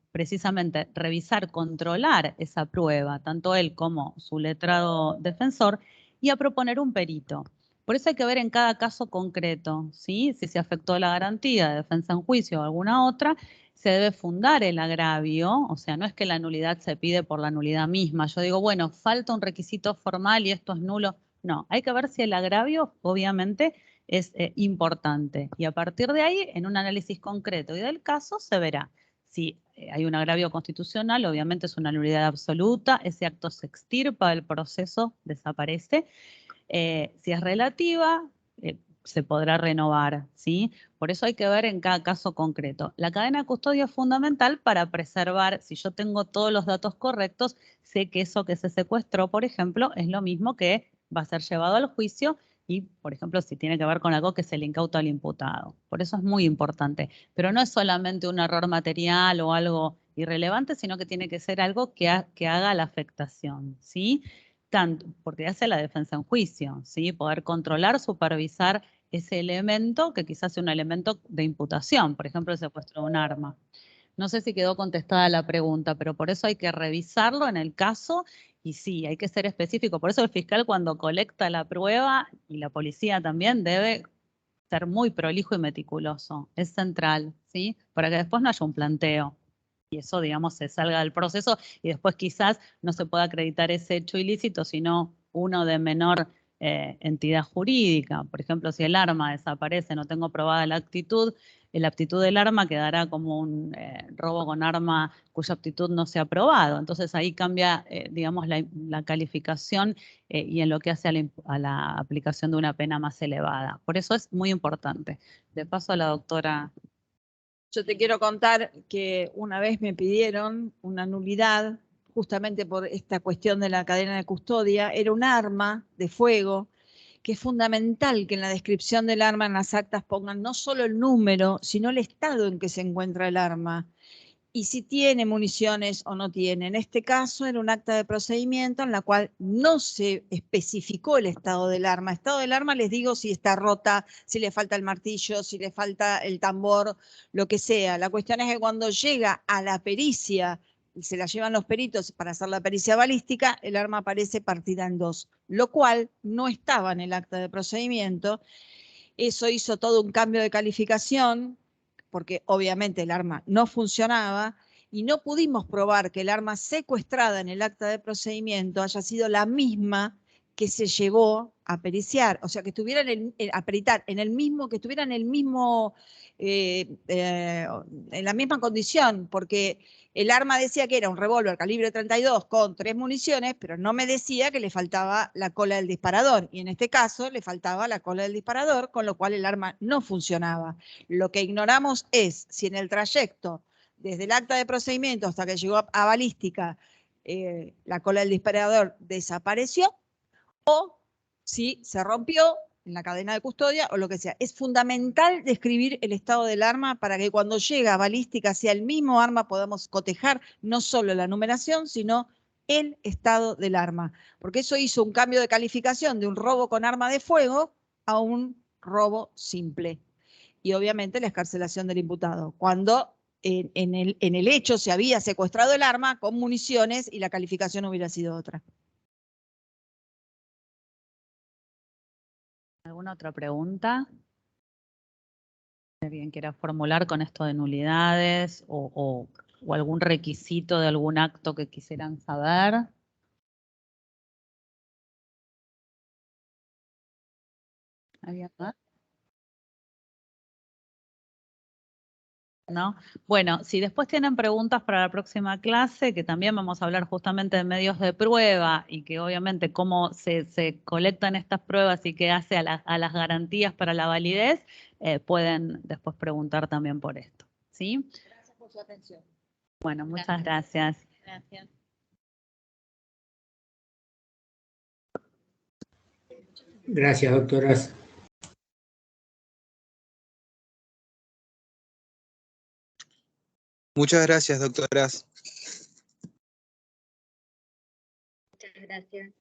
precisamente revisar, controlar esa prueba, tanto él como su letrado defensor, y a proponer un perito. Por eso hay que ver en cada caso concreto, ¿sí? Si se afectó la garantía de defensa en juicio o alguna otra, se debe fundar el agravio, o sea, no es que la nulidad se pide por la nulidad misma. Yo digo, bueno, falta un requisito formal y esto es nulo. No, hay que ver si el agravio, obviamente, es importante. Y a partir de ahí, en un análisis concreto y del caso, se verá. Si hay un agravio constitucional, obviamente es una nulidad absoluta, ese acto se extirpa del proceso, desaparece. Si es relativa, se podrá renovar, ¿sí? Por eso hay que ver en cada caso concreto. La cadena de custodia es fundamental para preservar, si yo tengo todos los datos correctos, sé que eso que se secuestró, por ejemplo, es lo mismo que va a ser llevado al juicio y, por ejemplo, si tiene que ver con algo que se le incauta al imputado. Por eso es muy importante. Pero no es solamente un error material o algo irrelevante, sino que tiene que ser algo que haga la afectación, ¿sí? Tanto, porque hace la defensa en juicio, ¿sí? Poder controlar, supervisar ese elemento que quizás sea un elemento de imputación, por ejemplo, el secuestro de un arma. No sé si quedó contestada la pregunta, pero por eso hay que revisarlo en el caso y sí, hay que ser específico. Por eso el fiscal cuando colecta la prueba y la policía también debe ser muy prolijo y meticuloso. Es central, ¿sí? Para que después no haya un planteo y eso, digamos, se salga del proceso y después quizás no se pueda acreditar ese hecho ilícito, sino uno de menor entidad jurídica. Por ejemplo, si el arma desaparece, no tengo probada la aptitud del arma quedará como un robo con arma cuya aptitud no se ha probado. Entonces ahí cambia, digamos, la calificación y en lo que hace a la aplicación de una pena más elevada. Por eso es muy importante. De paso a la doctora. Yo te quiero contar que una vez me pidieron una nulidad justamente por esta cuestión de la cadena de custodia. Era un arma de fuego, que es fundamental que en la descripción del arma en las actas pongan no solo el número, sino el estado en que se encuentra el arma y si tiene municiones o no tiene. En este caso era un acta de procedimiento en la cual no se especificó el estado del arma. Estado del arma les digo si está rota, si le falta el martillo, si le falta el tambor, lo que sea. La cuestión es que cuando llega a la pericia, se la llevan los peritos para hacer la pericia balística, el arma aparece partida en dos, lo cual no estaba en el acta de procedimiento. Eso hizo todo un cambio de calificación, porque obviamente el arma no funcionaba y no pudimos probar que el arma secuestrada en el acta de procedimiento haya sido la misma que se llevó a periciar, o sea, que estuvieran a peritar en el mismo, que estuvieran en el mismo, en la misma condición, porque el arma decía que era un revólver calibre 32 con 3 municiones, pero no me decía que le faltaba la cola del disparador, y en este caso le faltaba la cola del disparador, con lo cual el arma no funcionaba. Lo que ignoramos es si en el trayecto, desde el acta de procedimiento hasta que llegó a balística, la cola del disparador desapareció, o si se rompió en la cadena de custodia o lo que sea. Es fundamental describir el estado del arma para que cuando llega a balística sea el mismo arma, podamos cotejar no solo la numeración, sino el estado del arma. Porque eso hizo un cambio de calificación de un robo con arma de fuego a un robo simple. Y obviamente la excarcelación del imputado. Cuando en el hecho se había secuestrado el arma con municiones y la calificación hubiera sido otra. ¿Alguna otra pregunta? ¿Alguien quiera formular con esto de nulidades o algún requisito de algún acto que quisieran saber? ¿Alguien más? ¿No? Bueno, si después tienen preguntas para la próxima clase, que también vamos a hablar justamente de medios de prueba y que obviamente cómo se colectan estas pruebas y qué hace a las garantías para la validez, pueden después preguntar también por esto. ¿Sí? Gracias por su atención. Bueno, muchas gracias. Gracias. Gracias, doctoras. Muchas gracias, doctoras. Muchas gracias.